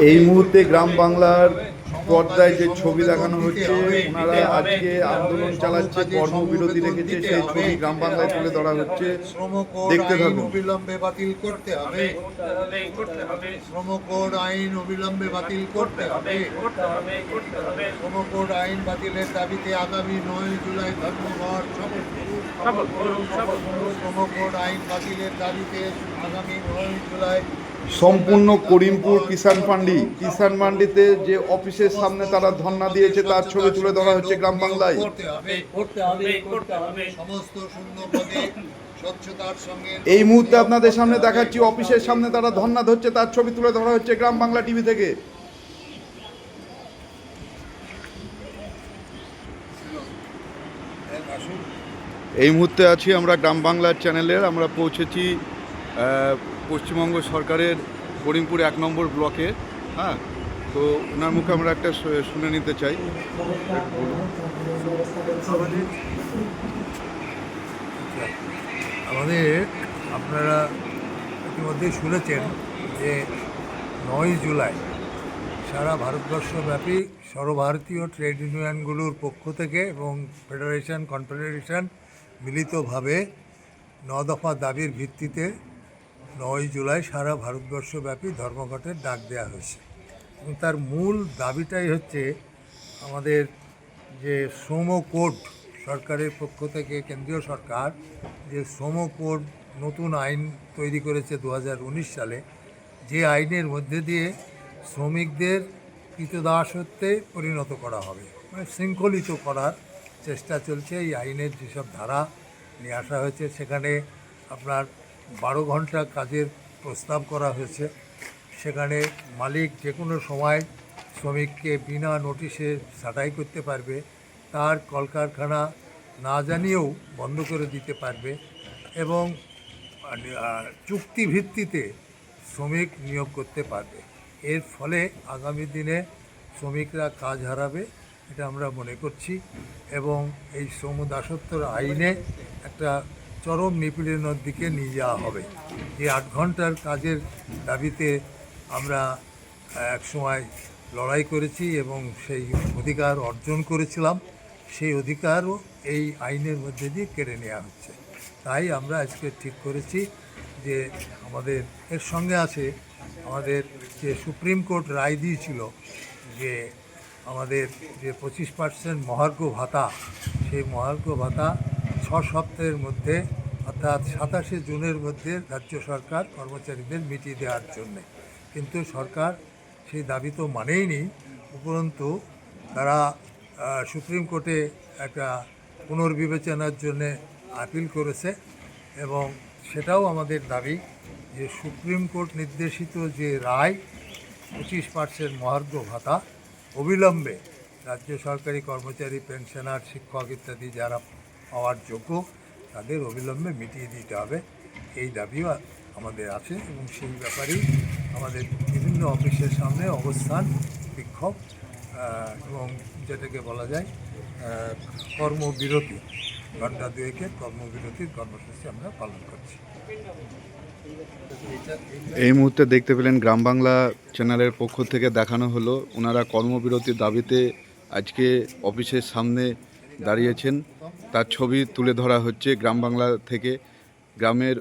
এই মুহূর্তে গ্রাম বাংলার পর্দায় যে ছবি দেখানো হচ্ছে, ওনারা আজকে আন্দোলন চালাচ্ছে, কর্মবিরতি রেখেছে, সেই ছবি গ্রাম বাংলায় তুলে ধরা হচ্ছে। শ্রম কোড দেখতে আইন থাকুন। অবিলম্বে বাতিল করতে হবে। শ্রম কোড আইন অবিলম্বে বাতিল করতে হবে। শ্রম কোড আইন বাতিলের দাবিতে আগামী 9 জুলাই ধর্মঘট শ্রম কোড আইন বাতিলের দাবিতে আগামী 9 জুলাই সম্পূর্ণ করিমপুর কিষাণ মান্ডিতে যে অফিসের সামনে তারা ধর্ণা দিয়েছে, তার ছবি তুলে ধরা হচ্ছে গ্রাম বাংলায়। সমস্ত শূন্য পদে স্বচ্ছতার সঙ্গে এই মুহূর্তে আপনাদের সামনে দেখাচ্ছি, অফিসের সামনে তারা ধর্ণা ধরছে, তার ছবি তুলে ধরা হচ্ছে গ্রাম বাংলা টিভি থেকে। এই মুহূর্তে আছি আমরা গ্রাম বাংলার চ্যানেলের, আমরা পৌঁছেছি পশ্চিমবঙ্গ সরকারের করিমপুর 1 নম্বর ব্লকে। হ্যাঁ, তো ওনার মুখে আমরা একটা শুনে নিতে চাই। আমাদের আপনারা ইতিমধ্যেই শুনেছেন যে 9 জুলাই সারা ভারতবর্ষব্যাপী সর্বভারতীয় ট্রেড ইউনিয়নগুলোর পক্ষ থেকে এবং ফেডারেশন কনফেডারেশন মিলিতভাবে 9 দফা দাবির ভিত্তিতে 9 জুলাই সারা ভারতবর্ষব্যাপী ধর্মঘটের ডাক দেওয়া হয়েছে। এবং তার মূল দাবিটাই হচ্ছে আমাদের যে শ্রম কোড সরকারের পক্ষ থেকে, কেন্দ্রীয় সরকার যে শ্রম কোড নতুন আইন তৈরি করেছে 2019 সালে, যে আইনের মধ্যে দিয়ে শ্রমিকদের কৃতদাসত্বে পরিণত করা হবে, মানে শৃঙ্খলিত করার চেষ্টা চলছে। এই আইনের যেসব ধারা নিয়ে আসা হয়েছে, সেখানে আপনার 12 ঘন্টা কাজের প্রস্তাব করা হয়েছে। সেখানে মালিক যে কোনো সময় শ্রমিককে বিনা নোটিশে ছাঁটাই করতে পারবে, তার কলকারখানা না জানিয়েও বন্ধ করে দিতে পারবে, এবং চুক্তিভিত্তিতে শ্রমিক নিয়োগ করতে পারবে। এর ফলে আগামী দিনে শ্রমিকরা কাজ হারাবে, এটা আমরা মনে করছি। এবং এই শ্রম দাসত্ব আইনে একটা চরম নিপীড়নের দিকে নিয়ে যাওয়া হবে। যে 8 ঘন্টার কাজের দাবিতে আমরা এক সময় লড়াই করেছি এবং সেই অধিকার অর্জন করেছিলাম, সেই অধিকারও এই আইনের মধ্যে দিয়ে কেড়ে নেওয়া হচ্ছে। তাই আমরা আজকে ঠিক করেছি যে আমাদের এর সঙ্গে আছে আমাদের যে সুপ্রিম কোর্ট রায় দিয়েছিল যে আমাদের যে 25% মহার্ঘ ভাতা, সেই মহার্ঘ ভাতা 6 সপ্তাহের মধ্যে, অর্থাৎ 27শে জুনের মধ্যে রাজ্য সরকার কর্মচারীদের মিটিয়ে দেওয়ার জন্যে। কিন্তু সরকার সেই দাবি তো মানেইনি, উপরন্তু তারা সুপ্রিম কোর্টে একটা পুনর্বিবেচনার জন্যে আপিল করেছে। এবং সেটাও আমাদের দাবি যে সুপ্রিম কোর্ট নির্দেশিত যে রায় 25% মহার্ঘ ভাতা অবিলম্বে রাজ্য সরকারি কর্মচারী, পেনশনার, শিক্ষক ইত্যাদি যারা পাওয়ার যোগ্য, তাদের অবিলম্বে মিটিয়ে দিতে হবে, এই দাবিও আমাদের আছে। এবং সেই ব্যাপারেই আমাদের বিভিন্ন অফিসের সামনে অবস্থান, বিক্ষোভ এবং যেটাকে বলা যায় কর্মবিরতি, ঘণ্টা 2-এর কর্মবিরতির কর্মসূচি আমরা পালন করছি। এই মুহূর্তে দেখতে পেলেন গ্রাম বাংলা চ্যানেলের পক্ষ থেকে দেখানো হলো, ওনারা কর্মবিরতির দাবিতে আজকে অফিসের সামনে দাঁড়িয়েছেন, তার ছবি তুলে ধরা হচ্ছে গ্রাম বাংলা থেকে। গ্রামের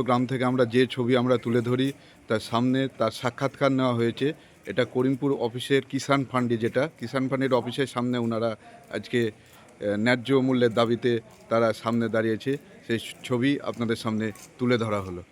গ্রাম থেকে আমরা যে ছবি আমরা তুলে ধরি, তার সামনে তার সাক্ষাৎকার নেওয়া হয়েছে। এটা করিমপুর অফিসের কিষাণ ফান্ডের অফিসের সামনে ওনারা আজকে ন্যায্য মূল্যের দাবিতে তারা সামনে দাঁড়িয়েছে, সেই ছবি আপনাদের সামনে তুলে ধরা হলো।